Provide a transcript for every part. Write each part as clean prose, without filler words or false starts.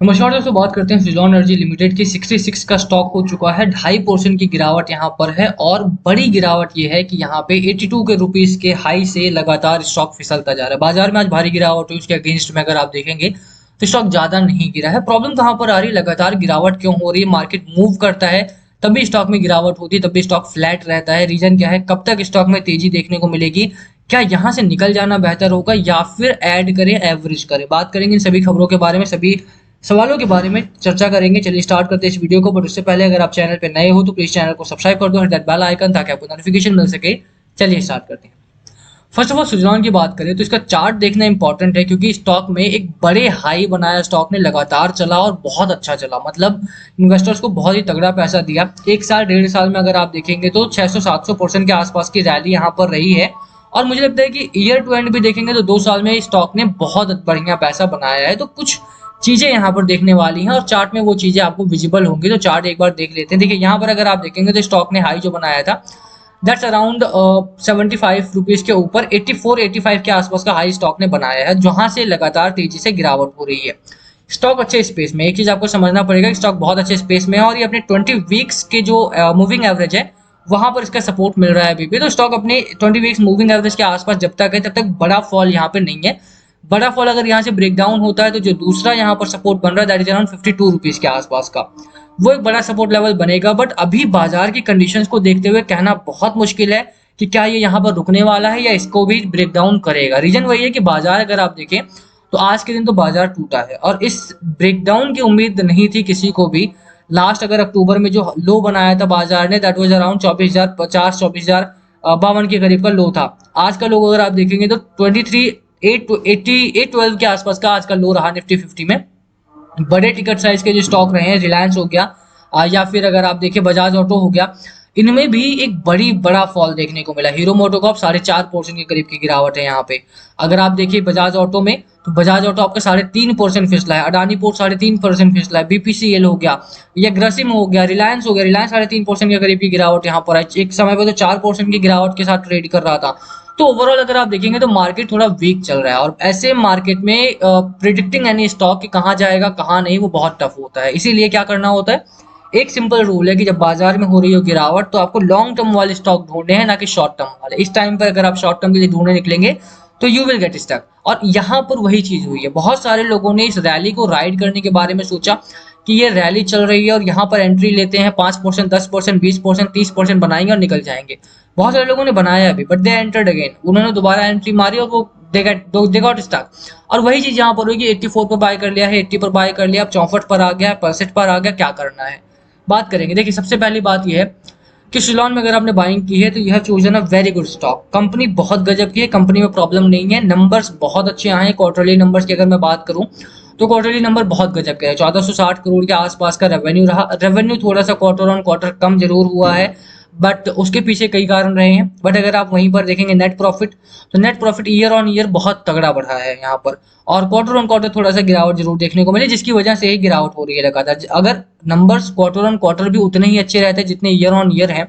नमस्कार दोस्तों, बात करते हैं सुज़लॉन एनर्जी लिमिटेड की। 66 का स्टॉक हो चुका है, 2.5% की गिरावट यहाँ पर है और बड़ी गिरावट ये है कि यहाँ पे 82 के रुपीस के हाई से लगातार स्टॉक फिसलता जा रहा है। बाजार में आज भारी गिरावट हुई, उसके अगेंस्ट में अगर आप देखेंगे तो स्टॉक ज्यादा नहीं गिरा है। प्रॉब्लम कहाँ पर आ रही है, लगातार गिरावट क्यों हो रही है? मार्केट मूव करता है तभी स्टॉक में गिरावट होती है, तभी स्टॉक फ्लैट रहता है। रीजन क्या है? कब तक स्टॉक में तेजी देखने को मिलेगी? क्या यहाँ से निकल जाना बेहतर होगा या फिर ऐड करें, एवरेज करें? बात करेंगे इन सभी खबरों के बारे में, सभी सवालों के बारे में चर्चा करेंगे। चलिए स्टार्ट करते हैं इस वीडियो को। बट उससे पहले अगर आप चैनल पे नए हो तो प्लीज चैनल को सब्सक्राइब कर दो, हिट दैट बेल आइकन, ताकि आपको नोटिफिकेशन मिल सके। चलिए स्टार्ट करते हैं। फर्स्ट ऑफ ऑल सुज़लॉन की बात करें तो इसका चार्ट देखना इंपॉर्टेंट है, क्योंकि स्टॉक में एक बड़े हाई बनाया, स्टॉक ने लगातार चला और बहुत अच्छा चला। मतलब इन्वेस्टर्स को बहुत ही तगड़ा पैसा दिया। एक साल 1.5 साल में अगर आप देखेंगे तो 600-700% के आसपास की रैली यहाँ पर रही है। और मुझे लगता है कि ईयर टू एंड भी देखेंगे तो 2 साल में स्टॉक ने बहुत बढ़िया पैसा बनाया है। तो कुछ चीजें यहाँ पर देखने वाली हैं और चार्ट में वो चीजें आपको विजिबल होंगी। तो चार्ट एक बार देख लेते हैं। देखिए यहाँ पर अगर आप देखेंगे तो स्टॉक ने हाई जो बनाया था, दैट्स अराउंड 75 रुपीज के ऊपर 84-85 के आसपास का हाई स्टॉक ने बनाया है, जहां से लगातार तेजी से गिरावट हो रही है। स्टॉक अच्छे स्पेस में, एक चीज आपको समझना पड़ेगा कि स्टॉक बहुत अच्छे स्पेस में है और ये अपने 20 वीक्स के जो मूविंग एवरेज है वहां पर इसका सपोर्ट मिल रहा है अभी भी। तो स्टॉक अपने 20 वीक्स मूविंग एवरेज के आसपास जब तक है तब तक बड़ा फॉल यहाँ पे नहीं है। बड़ा फॉल अगर यहाँ से ब्रेक डाउन होता है तो जो दूसरा यहाँ पर सपोर्ट बन रहा है, दैट इज अराउंड 52 रुपीज के आसपास का, वो एक बड़ा सपोर्ट लेवल बनेगा। बट अभी बाजार की कंडीशंस को देखते हुए कहना बहुत मुश्किल है कि क्या ये यहाँ पर रुकने वाला है या इसको भी ब्रेक डाउन करेगा। रीजन वही है कि बाजार अगर आप देखें तो आज के दिन तो बाजार टूटा है और इस ब्रेकडाउन की उम्मीद नहीं थी किसी को भी। लास्ट अगर अक्टूबर में जो लो बनाया था बाजार ने, दैट वाज अराउंड 24,050, 24,052 के करीब का लो था। आज का लो अगर आप देखेंगे तो 23,880, 812 के आसपास का आज का लो रहा निफ्टी 50 में। बड़े टिकट साइज के जो स्टॉक रहे हैं, रिलायंस हो गया या फिर अगर आप देखें बजाज ऑटो हो गया, इनमें भी एक बड़ा फॉल देखने को मिला। हीरो मोटोकॉर्प 4.5% के करीब की गिरावट है यहाँ पे। अगर आप देखिए बजाज ऑटो में, तो बजाज ऑटो आपका 3.5% फिसला है, अडानी पोर्ट 3.5% फिसला है, बीपीसीएल हो गया या ग्रसिम हो गया, रिलायंस हो गया, रिलायंस 3.5% के करीब की गिरावट यहाँ पर है। एक समय पे तो 4% की गिरावट के साथ ट्रेड कर रहा था। तो ओवरऑल अगर आप देखेंगे तो मार्केट थोड़ा वीक चल रहा है और ऐसे मार्केट में प्रिडिक्टिंग एनी स्टॉक कि कहाँ जाएगा कहाँ नहीं, वो बहुत टफ होता है। इसीलिए क्या करना होता है, एक सिंपल रूल है कि जब बाजार में हो रही हो गिरावट तो आपको लॉन्ग टर्म वाले स्टॉक ढूंढने हैं, ना कि शॉर्ट टर्म वाले। इस टाइम पर अगर आप शॉर्ट टर्म के लिए ढूंढने निकलेंगे तो यू विल गेट स्टक। और यहाँ पर वही चीज हुई है। बहुत सारे लोगों ने इस रैली को राइड करने के बारे में सोचा कि ये रैली चल रही है और यहाँ पर एंट्री लेते हैं, 5%, 10%, 20%, 30% बनाएंगे और निकल जाएंगे। बहुत सारे लोगों ने बनाया अभी, बट दे एंटर्ड अगेन, उन्होंने दोबारा एंट्री मारी और वो दे गॉट स्टक। और वही चीज यहाँ पर हुई कि 84 पर बाय कर लिया है, 80 पर बाय कर लिया, अब 64 पर आ गया, 65 पर आ गया, क्या करना है बात करेंगे। देखिए सबसे पहली बात यह है कि सुज़लॉन में अगर आपने बाइंग की है तो यह chosen a very good stock. Company बहुत गजब की है, कंपनी में प्रॉब्लम नहीं है, नंबर्स बहुत अच्छे आए हैं। क्वार्टरली नंबर्स की अगर मैं बात करूं तो क्वार्टरली नंबर बहुत गजब के है। 1460 करोड़ के आसपास का रेवेन्यू रहा। रेवेन्यू थोड़ा सा क्वार्टर ऑन क्वार्टर कम जरूर हुआ है, बट उसके पीछे कई कारण रहे हैं। बट अगर आप वहीं पर देखेंगे नेट प्रॉफिट, तो net profit year on year बहुत तगड़ा बढ़ा है यहाँ पर। और क्वार्टर ऑन क्वार्टर थोड़ा सा गिरावट जरूर देखने को मिली, जिसकी वजह से ही गिरावट हो रही है लगातार। अगर नंबर्स क्वार्टर ऑन क्वार्टर भी उतने ही अच्छे रहते हैं जितने ईयर ऑन ईयर हैं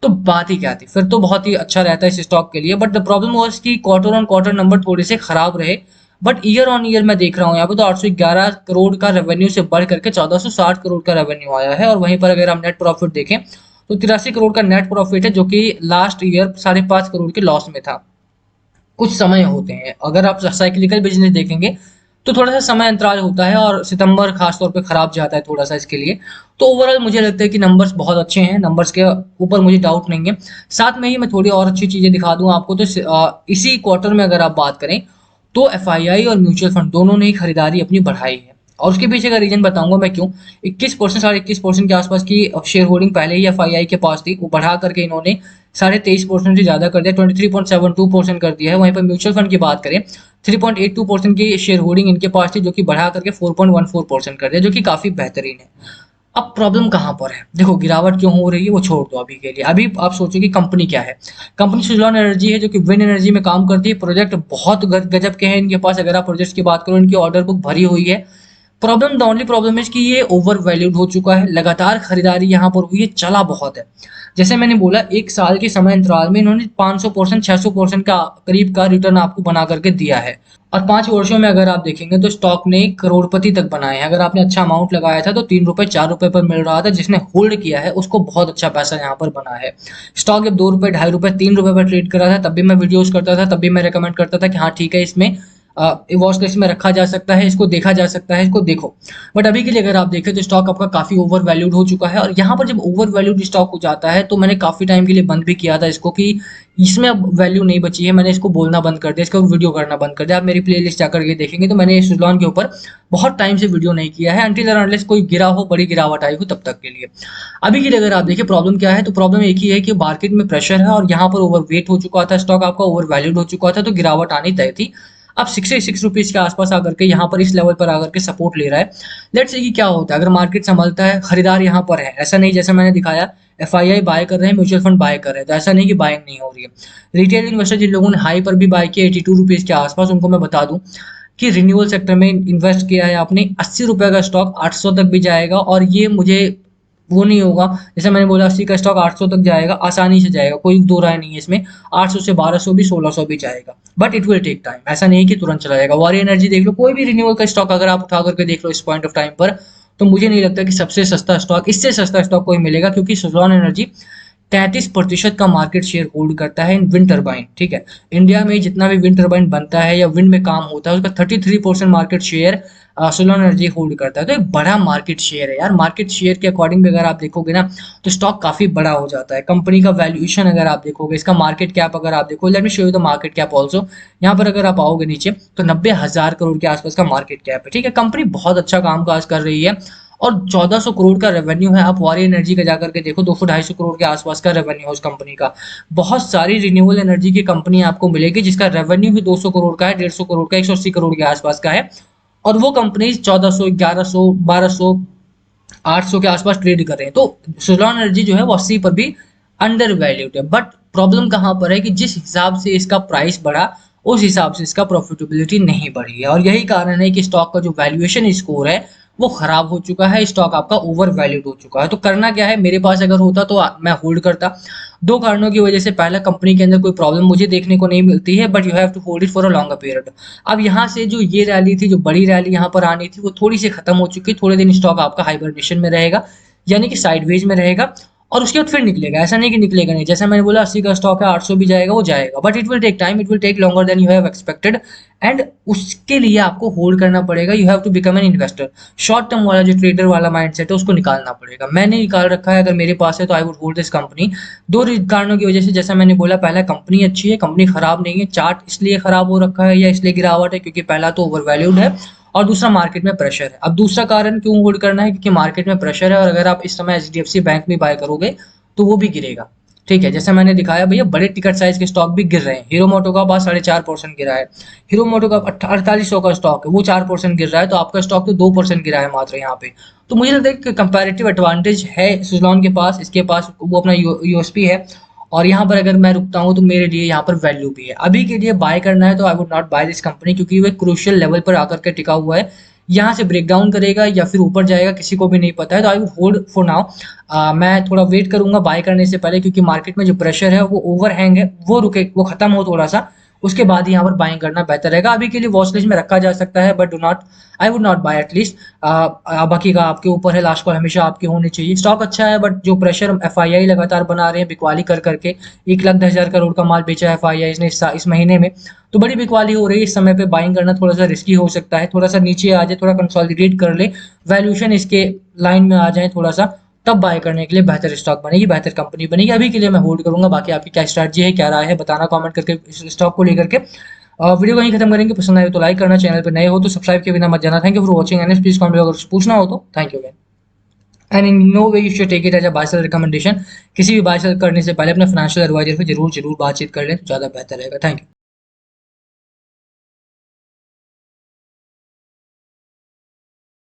तो बात ही क्या थी, फिर तो बहुत ही अच्छा रहता है इस स्टॉक के लिए। बट द प्रॉब्लम वाज कि क्वार्टर ऑन क्वार्टर नंबर थोड़े से खराब रहे। बट ईयर ऑन ईयर मैं देख रहा हूँ यहाँ पे तो 811 करोड़ का रेवेन्यू से बढ़ करके 1460 करोड़ का रेवेन्यू आया है। और वहीं पर अगर हम नेट प्रॉफिट देखें तो 83 करोड़ का नेट प्रॉफिट है, जो कि लास्ट ईयर 5.5 करोड़ के लॉस में था। कुछ समय होते हैं, अगर आप साइक्लिकल बिजनेस देखेंगे तो थोड़ा सा समय अंतराल होता है और सितंबर खास तौर पे खराब जाता है थोड़ा सा इसके लिए। तो ओवरऑल मुझे लगता है कि नंबर्स बहुत अच्छे हैं, नंबर्स के ऊपर मुझे डाउट नहीं है। साथ में ही मैं थोड़ी और अच्छी चीजें दिखा दूं आपको। तो इसी क्वार्टर में अगर आप बात करें तो एफआईआई और म्यूचुअल फंड दोनों ने ही खरीदारी अपनी बढ़ाई है। और उसके पीछे का रीजन बताऊंगा मैं क्यों। 21%, 21.5% के आसपास की शेयर होल्डिंग पहले ही एफआईआई के पास थी, वो बढ़ा करके इन्होंने 23.5% से ज्यादा कर दिया, 23.72% कर दिया है। वहीं पर म्यूचुअल फंड की बात करें 3.82% की शेयर होल्डिंग इनके पास थी, जो कि बढ़ा करके 4.14% कर दिया, जो कि काफी बेहतरीन है। अब प्रॉब्लम कहाँ पर है? देखो गिरावट क्यों हो रही है वो छोड़ दो अभी के लिए। अभी आप सोचो कि कंपनी क्या है। कंपनी सुज़लॉन एनर्जी है, जो कि विंड एनर्जी में काम करती है। प्रोजेक्ट बहुत गजब के हैं इनके पास। अगर आप प्रोजेक्ट्स की बात करो, इनकी ऑर्डर बुक भरी हुई है। Problem, the only problem is कि ये ओवर वैल्यूड हो चुका है, लगातार खरीदारी यहाँ पर हुई है, चला बहुत है। जैसे मैंने बोला, एक साल के समय अंतराल में इन्होंने 500% 600% का करीब का रिटर्न आपको बना करके दिया है। और 5 वर्षों में अगर आप देखेंगे तो स्टॉक ने करोड़पति तक बनाए हैं। अगर आपने अच्छा अमाउंट लगाया था तो 3 रुपए 4 रुपए पर मिल रहा था, जिसने होल्ड किया है उसको बहुत अच्छा पैसा यहाँ पर बना है। स्टॉक जब 2 रुपए 2.5 रुपए 3 रुपए पर ट्रेड कर रहा था, तब भी मैं वीडियोस करता था, तब भी मैं रिकमेंड करता था कि हाँ ठीक है, इसमें वॉच लिस्ट में रखा जा सकता है, इसको देखा जा सकता है, इसको देखो। बट अभी के लिए अगर आप देखें तो स्टॉक आपका काफी ओवर वैल्यूड हो चुका है। और यहाँ पर जब ओवर वैल्यूड स्टॉक हो जाता है तो मैंने काफी टाइम के लिए बंद भी किया था इसको, कि इसमें अब वैल्यू नहीं बची है, मैंने इसको बोलना बंद कर दिया, इसका वीडियो करना बंद कर दिया। आप मेरी प्लेलिस्ट जाकर के देखेंगे तो मैंने सुज़लॉन के ऊपर बहुत टाइम से वीडियो नहीं किया है, अनटिल अनलेस कोई गिरा हो, बड़ी गिरावट आई हो, तब तक के लिए। अभी के लिए अगर आप देखिए प्रॉब्लम क्या है, तो प्रॉब्लम एक ही है कि मार्केट में प्रेशर है और यहाँ पर ओवर वेट हो चुका था स्टॉक, आपका ओवर वैल्यूड हो चुका था, तो गिरावट आनी तय थी। अब 66 रुपीज के आसपास आकर के यहाँ पर इस लेवल पर आकर के सपोर्ट ले रहा है। लेट्स सी कि क्या होता है अगर मार्केट संभलता है, खरीदार यहाँ पर है, ऐसा नहीं जैसा मैंने दिखाया एफआईआई बाय कर रहे हैं, म्यूचुअल फंड बाय कर रहे हैं, तो ऐसा नहीं कि बाइंग नहीं हो रही है। रिटेल इन्वेस्टर जिन लोगों ने हाई पर भी बाय किया 82 रुपीज के आसपास, उनको मैं बता दूं कि रिन्यूअल सेक्टर में इन्वेस्ट किया है आपने, 80 रुपए का स्टॉक 800 तक भी जाएगा, और ये मुझे वो नहीं होगा, जैसे मैंने बोला 80 का स्टॉक 800 तक जाएगा, आसानी से जाएगा, कोई दो राय नहीं है इसमें। 800 से 1200 भी 1600 भी जाएगा, but it will take time, ऐसा नहीं है कि तुरंत चला जाएगा। वॉरियर एनर्जी देख लो, कोई भी रिन्यूअल का स्टॉक अगर आप उठा करके देख लो इस पॉइंट ऑफ टाइम पर, तो मुझे नहीं लगता कि सबसे सस्ता स्टॉक, इससे सस्ता स्टॉक कोई मिलेगा, क्योंकि सुज़लॉन एनर्जी 33% का मार्केट शेयर होल्ड करता है इन विंड टर्बाइन। ठीक है, इंडिया में जितना भी विंड टर्बाइन बनता है या विंड में काम होता है, उसका 33% market share solar energy hold करता है। तो एक बड़ा मार्केट शेयर है यार। मार्केट शेयर के अकॉर्डिंग भी अगर आप देखोगे ना, तो स्टॉक काफी बड़ा हो जाता है। कंपनी का वैल्यूएशन अगर आप देखोगे, इसका मार्केट कैप अगर आप देखो, let me show you the market cap also. यहाँ पर अगर आप आओगे नीचे तो 90,000 करोड़ के आसपास का मार्केट कैप है। ठीक है, कंपनी बहुत अच्छा कामकाज कर रही है और 1400 करोड़ का रेवेन्यू है। आप वॉरियर एनर्जी का जाकर के देखो, 200-250 करोड़ के आसपास का रेवेन्यू है उस कंपनी का। बहुत सारी रिन्यूएबल एनर्जी की कंपनी आपको मिलेगी जिसका रेवेन्यू भी 200 करोड़ का है, 150 करोड़ का, 180 करोड़ के आसपास का है, और वो कंपनी 1400, 1100, 1200, 800 के आसपास ट्रेड कर रहे हैं। तो सुज़लॉन एनर्जी जो है वो 80 पर भी अंडर वैल्यूड है। बट प्रॉब्लम कहाँ पर है कि जिस हिसाब से इसका प्राइस बढ़ा, उस हिसाब से इसका प्रॉफिटेबिलिटी नहीं बढ़ी है, और यही कारण है कि स्टॉक का जो वैल्यूएशन स्कोर है वो खराब हो चुका है, स्टॉक आपका ओवर वैल्यूड हो चुका है। तो करना क्या है, मेरे पास अगर होता तो मैं होल्ड करता। दो कारणों की वजह से, पहला, कंपनी के अंदर कोई प्रॉब्लम मुझे देखने को नहीं मिलती है, but you have to hold it for a longer period. अब यहाँ से जो ये रैली थी, जो बड़ी रैली यहाँ पर आनी थी, वो थोड़ी सी खत्म हो चुकी है। थोड़े दिन स्टॉक आपका हाइबरनेशन में रहेगा, यानी कि साइडवेज में रहेगा, और उसके बाद फिर निकलेगा। ऐसा नहीं कि निकलेगा नहीं, जैसा मैंने बोला 80 का स्टॉक है, 800 भी जाएगा, वो जाएगा, but it will take time, it will take longer than you have expected. And उसके लिए आपको होल्ड करना पड़ेगा। You have to become an investor. Short term वाला जो ट्रेडर वाला माइंडसेट है उसको निकालना पड़ेगा। मैंने निकाल रखा है, अगर मेरे पास है तो I would hold this company. दो कारणों की वजह से, जैसा मैंने बोला, पहला, कंपनी अच्छी है, कंपनी खराब नहीं है। चार्ट इसलिए खराब हो रखा है या इसलिए गिरावट है क्योंकि पहला तो ओवर वैल्यूड है, और दूसरा मार्केट में प्रेशर है। अब दूसरा कारण क्यों होल्ड करना है, क्योंकि मार्केट में प्रेशर है, और अगर आप इस समय एचडीएफसी बैंक में बाय करोगे तो वो भी गिरेगा। ठीक है, जैसे मैंने दिखाया भैया, बड़े टिकट साइज के स्टॉक भी गिर रहे हैं। हीरो मोटो का पास 4.5% गिरा है। हीरो मोटो का 4800 का स्टॉक है, वो 4% गिर रहा है, तो आपका स्टॉक तो 2% गिरा है मात्र यहाँ पे। तो मुझे लगता है कि कंपैरेटिव एडवांटेज है सुज़लॉन के पास, इसके पास वो अपना यूएसपी है, और यहाँ पर अगर मैं रुकता हूँ तो मेरे लिए यहाँ पर वैल्यू भी है। अभी के लिए बाय करना है तो I would not buy this company, क्योंकि वो क्रूशियल लेवल पर आकर के टिका हुआ है। यहाँ से ब्रेक डाउन करेगा या फिर ऊपर जाएगा, किसी को भी नहीं पता है। तो I would hold for now. मैं थोड़ा वेट करूंगा बाय करने से पहले, क्योंकि मार्केट में जो प्रेशर है वो ओवरहैंग है, वो रुके, वो खत्म हो थोड़ा सा, उसके बाद यहाँ पर बाइंग करना बेहतर रहेगा। अभी के लिए वॉच लिस्ट में रखा जा सकता है, but do not, I would not bye at least. बाकी का आपके ऊपर है, लास्ट कॉल हमेशा आपकी होनी चाहिए। स्टॉक अच्छा है, बट जो प्रेशर एफआईआई लगातार बना रहे हैं बिकवाली कर करके, 1,10,000 करोड़ का माल बेचा है एफआईआई ने इस महीने में, तो बड़ी बिकवाली हो रही है। इस समय पे बाइंग करना थोड़ा सा रिस्की हो सकता है। थोड़ा सा नीचे आ जाए, थोड़ा कंसोलिडेट कर ले, वैल्यूएशन इसके लाइन में आ जाए थोड़ा सा, तब बाय करने के लिए बेहतर स्टॉक बनेगी, बेहतर कंपनी बनेगी। अभी के लिए मैं होल्ड करूंगा। बाकी आपकी क्या स्ट्रैटेजी है, क्या राय है, बताना कमेंट करके इस स्टॉक को लेकर के। वीडियो को यहीं खत्म करेंगे। पसंद आए तो लाइक करना, चैनल पर नए हो तो सब्सक्राइब के बिना मत जाना। Thank you for watching and please comment अगर पूछना हो तो। Thank you and in no way you should take it as a buy sell recommendation. किसी भी बाय सेल करने से पहले अपने फाइनेंशियल एडवाइजर से जरूर बातचीत कर लें तो ज़्यादा बेहतर रहेगा। Thank you.